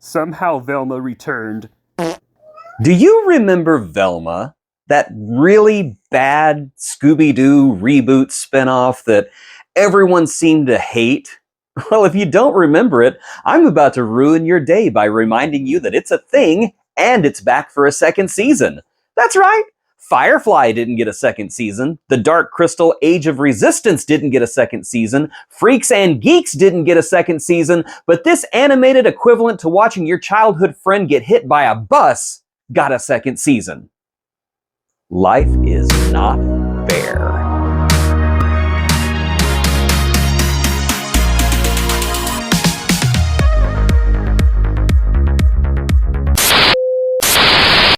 Somehow Velma returned. Do you remember Velma? That really bad Scooby-Doo reboot spinoff that everyone seemed to hate? Well, if you don't remember it, I'm about to ruin your day by reminding you that it's a thing and it's back for a second season. That's right! Firefly didn't get a second season. The Dark Crystal Age of Resistance didn't get a second season. Freaks and Geeks didn't get a second season. But this animated equivalent to watching your childhood friend get hit by a bus got a second season. Life is not fair.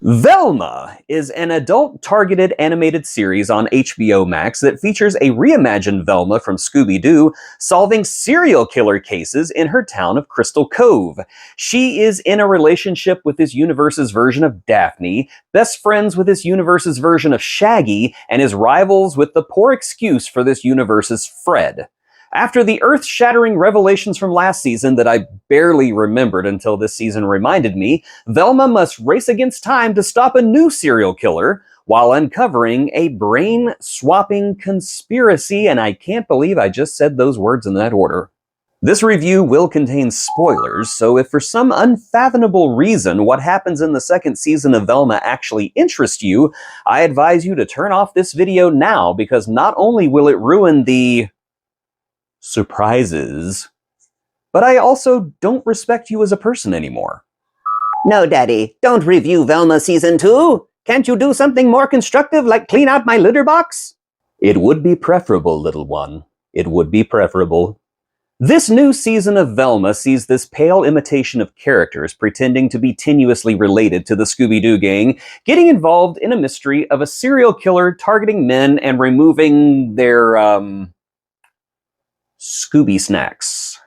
Velma is an adult-targeted animated series on HBO Max that features a reimagined Velma from Scooby-Doo solving serial killer cases in her town of Crystal Cove. She is in a relationship with this universe's version of Daphne, best friends with this universe's version of Shaggy, and is rivals with the poor excuse for this universe's Fred. After the earth-shattering revelations from last season that I barely remembered until this season reminded me, Velma must race against time to stop a new serial killer while uncovering a brain-swapping conspiracy, and I can't believe I just said those words in that order. This review will contain spoilers, so if for some unfathomable reason what happens in the second season of Velma actually interests you, I advise you to turn off this video now, because not only will it ruin the surprises, but I also don't respect you as a person anymore. No, Daddy, don't review Velma Season 2. Can't you do something more constructive like clean out my litter box? It would be preferable, little one. It would be preferable. This new season of Velma sees this pale imitation of characters pretending to be tenuously related to the Scooby-Doo gang getting involved in a mystery of a serial killer targeting men and removing their, Scooby snacks.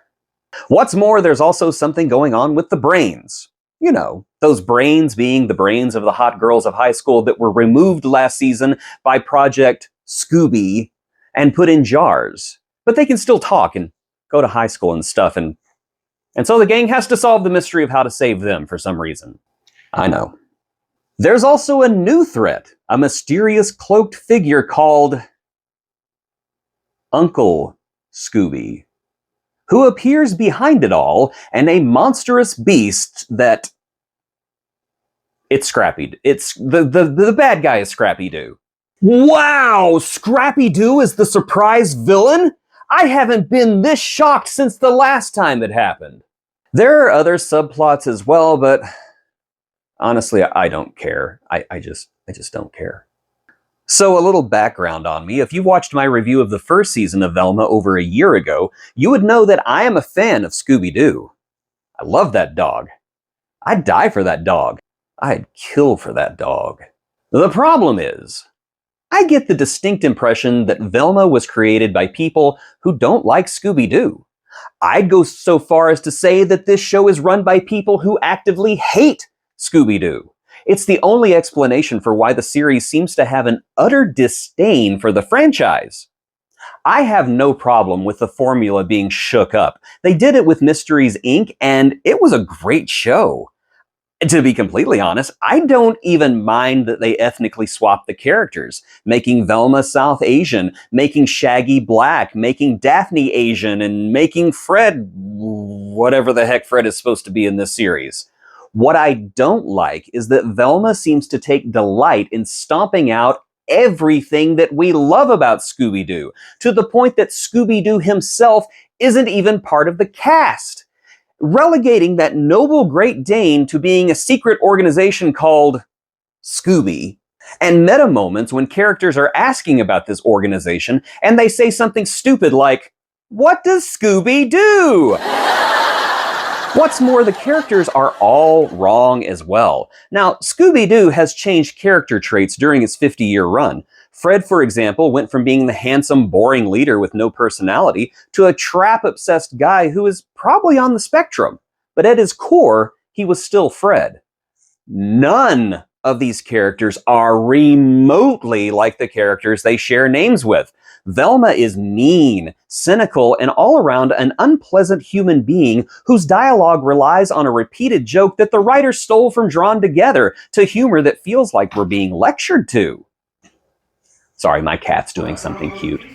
What's more, there's also something going on with the brains. You know, those brains being the brains of the hot girls of high school that were removed last season by Project Scooby and put in jars. But they can still talk and go to high school and stuff, and so the gang has to solve the mystery of how to save them for some reason. I know. There's also a new threat, a mysterious cloaked figure called Uncle Scooby, who appears behind it all, and a monstrous beast that... It's Scrappy. It's the bad guy is Scrappy-Doo. Wow! Scrappy-Doo is the surprise villain? I haven't been this shocked since the last time it happened. There are other subplots as well, but honestly, I don't care. I just don't care. So a little background on me. If you watched my review of the first season of Velma over a year ago, you would know that I am a fan of Scooby-Doo. I love that dog. I'd die for that dog. I'd kill for that dog. The problem is, I get the distinct impression that Velma was created by people who don't like Scooby-Doo. I'd go so far as to say that this show is run by people who actively hate Scooby-Doo. It's the only explanation for why the series seems to have an utter disdain for the franchise. I have no problem with the formula being shook up. They did it with Mysteries, Inc., and it was a great show. To be completely honest, I don't even mind that they ethnically swapped the characters, making Velma South Asian, making Shaggy black, making Daphne Asian, and making Fred whatever the heck Fred is supposed to be in this series. What I don't like is that Velma seems to take delight in stomping out everything that we love about Scooby-Doo, to the point that Scooby-Doo himself isn't even part of the cast, relegating that noble Great Dane to being a secret organization called Scooby, and meta moments when characters are asking about this organization and they say something stupid like, "What does Scooby do?" What's more, the characters are all wrong as well. Now, Scooby-Doo has changed character traits during its 50-year run. Fred, for example, went from being the handsome, boring leader with no personality to a trap-obsessed guy who is probably on the spectrum. But at his core, he was still Fred. None of these characters are remotely like the characters they share names with. Velma is mean, cynical, and all around an unpleasant human being whose dialogue relies on a repeated joke that the writer stole from Drawn Together to humor that feels like we're being lectured to. Sorry, my cat's doing something cute.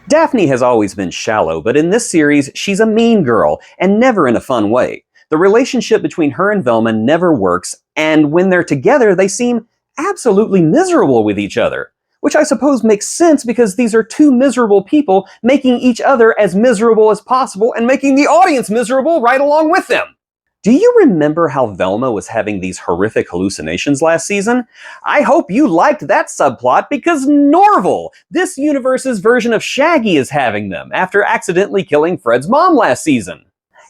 Daphne has always been shallow, but in this series, she's a mean girl, and never in a fun way. The relationship between her and Velma never works, and when they're together, they seem absolutely miserable with each other. Which I suppose makes sense because these are two miserable people making each other as miserable as possible and making the audience miserable right along with them. Do you remember how Velma was having these horrific hallucinations last season? I hope you liked that subplot because Norval, this universe's version of Shaggy, is having them after accidentally killing Fred's mom last season.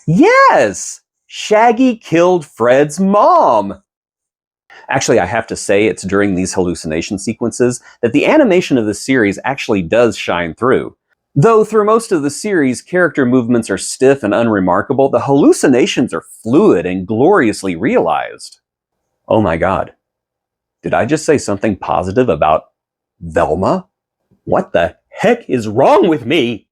Yes! Shaggy killed Fred's mom! Actually, I have to say it's during these hallucination sequences that the animation of the series actually does shine through. Though through most of the series, character movements are stiff and unremarkable, the hallucinations are fluid and gloriously realized. Oh my god. Did I just say something positive about Velma? What the heck is wrong with me?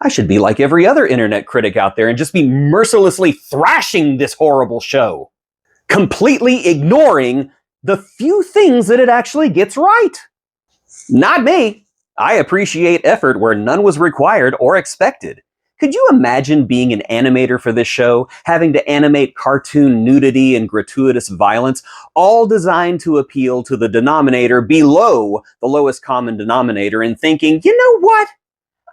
I should be like every other internet critic out there and just be mercilessly thrashing this horrible show, completely ignoring the few things that it actually gets right. Not me. I appreciate effort where none was required or expected. Could you imagine being an animator for this show, having to animate cartoon nudity and gratuitous violence, all designed to appeal to the denominator below the lowest common denominator, and thinking, you know what?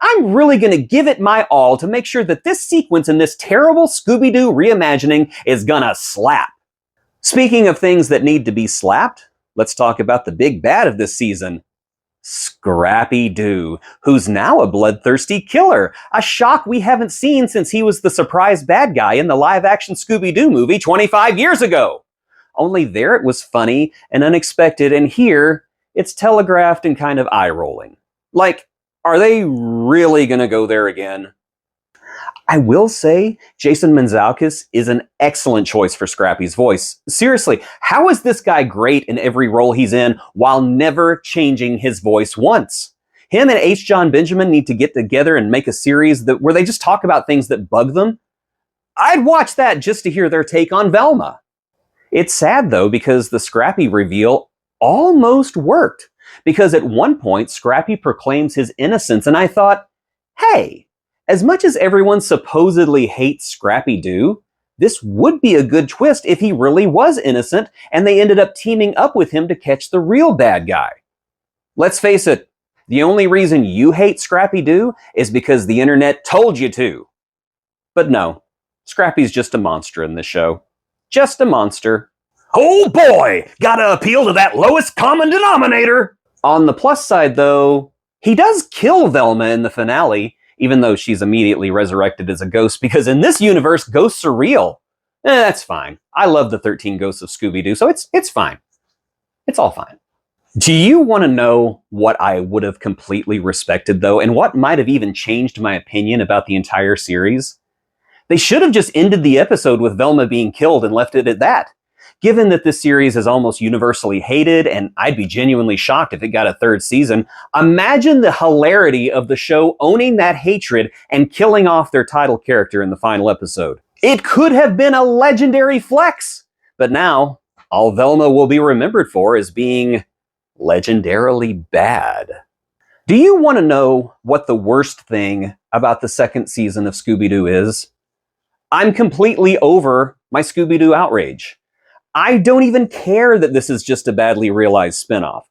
I'm really going to give it my all to make sure that this sequence in this terrible Scooby-Doo reimagining is gonna slap. Speaking of things that need to be slapped, let's talk about the big bad of this season. Scrappy-Doo, who's now a bloodthirsty killer, a shock we haven't seen since he was the surprise bad guy in the live-action Scooby-Doo movie 25 years ago. Only there it was funny and unexpected, and here it's telegraphed and kind of eye-rolling. Like, are they really gonna go there again? I will say, Jason Mantzoukas is an excellent choice for Scrappy's voice. Seriously, how is this guy great in every role he's in while never changing his voice once? Him and H. John Benjamin need to get together and make a series where they just talk about things that bug them. I'd watch that just to hear their take on Velma. It's sad though, because the Scrappy reveal almost worked. Because at one point, Scrappy proclaims his innocence, and I thought, hey, as much as everyone supposedly hates Scrappy-Doo, this would be a good twist if he really was innocent and they ended up teaming up with him to catch the real bad guy. Let's face it, the only reason you hate Scrappy-Doo is because the internet told you to. But no, Scrappy's just a monster in this show. Just a monster. Oh boy, gotta appeal to that lowest common denominator! On the plus side though, he does kill Velma in the finale, even though she's immediately resurrected as a ghost, because in this universe, ghosts are real. That's fine. I love the 13 Ghosts of Scooby-Doo, so it's fine. It's all fine. Do you want to know what I would have completely respected, though, and what might have even changed my opinion about the entire series? They should have just ended the episode with Velma being killed and left it at that. Given that this series is almost universally hated, and I'd be genuinely shocked if it got a third season, imagine the hilarity of the show owning that hatred and killing off their title character in the final episode. It could have been a legendary flex, but now all Velma will be remembered for is being legendarily bad. Do you want to know what the worst thing about the second season of Scooby-Doo is? I'm completely over my Scooby-Doo outrage. I don't even care that this is just a badly realized spinoff.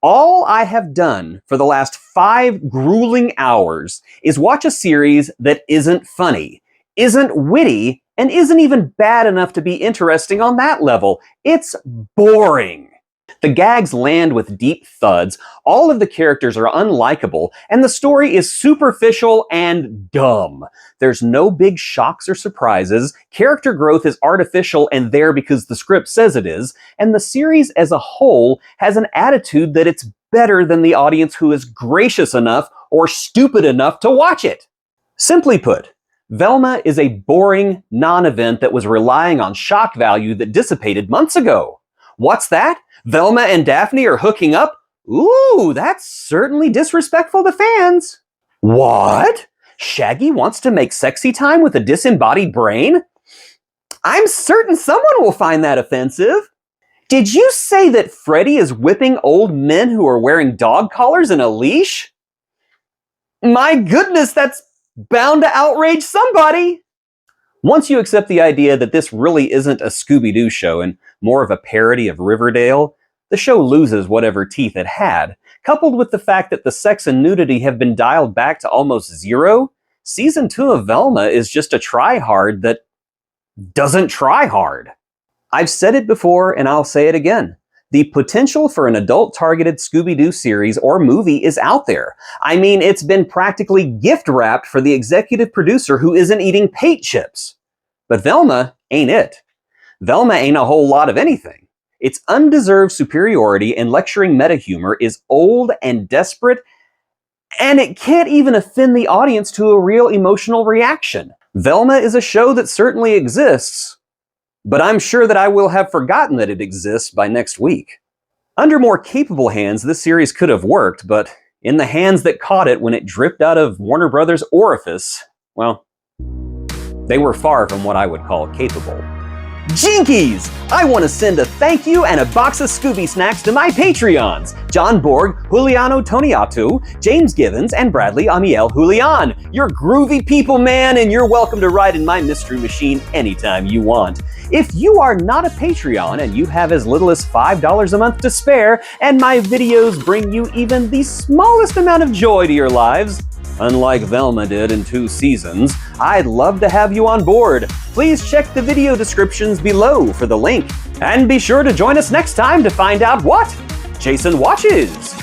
All I have done for the last 5 grueling hours is watch a series that isn't funny, isn't witty, and isn't even bad enough to be interesting on that level. It's boring. The gags land with deep thuds, all of the characters are unlikable, and the story is superficial and dumb. There's no big shocks or surprises, character growth is artificial and there because the script says it is, and the series as a whole has an attitude that it's better than the audience who is gracious enough or stupid enough to watch it. Simply put, Velma is a boring non-event that was relying on shock value that dissipated months ago. What's that? Velma and Daphne are hooking up? Ooh, that's certainly disrespectful to fans. What? Shaggy wants to make sexy time with a disembodied brain? I'm certain someone will find that offensive. Did you say that Freddy is whipping old men who are wearing dog collars and a leash? My goodness, that's bound to outrage somebody. Once you accept the idea that this really isn't a Scooby-Doo show and more of a parody of Riverdale, the show loses whatever teeth it had. Coupled with the fact that the sex and nudity have been dialed back to almost zero, Season 2 of Velma is just a try-hard that doesn't try hard. I've said it before and I'll say it again. The potential for an adult-targeted Scooby-Doo series or movie is out there. I mean, it's been practically gift-wrapped for the executive producer who isn't eating paint chips. But Velma ain't it. Velma ain't a whole lot of anything. Its undeserved superiority in lecturing meta-humor is old and desperate, and it can't even offend the audience to a real emotional reaction. Velma is a show that certainly exists, but I'm sure that I will have forgotten that it exists by next week. Under more capable hands, this series could have worked, but in the hands that caught it when it dripped out of Warner Brothers' orifice, well, they were far from what I would call capable. Jinkies! I want to send a thank you and a box of Scooby snacks to my Patreons, John Borg, Juliano Toniatu, James Givens, and Bradley Amiel Julian. You're groovy people, man, and you're welcome to ride in my mystery machine anytime you want. If you are not a Patreon and you have as little as $5 a month to spare, and my videos bring you even the smallest amount of joy to your lives, unlike Velma did in 2 seasons, I'd love to have you on board. Please check the video descriptions below for the link. And be sure to join us next time to find out what Jason watches.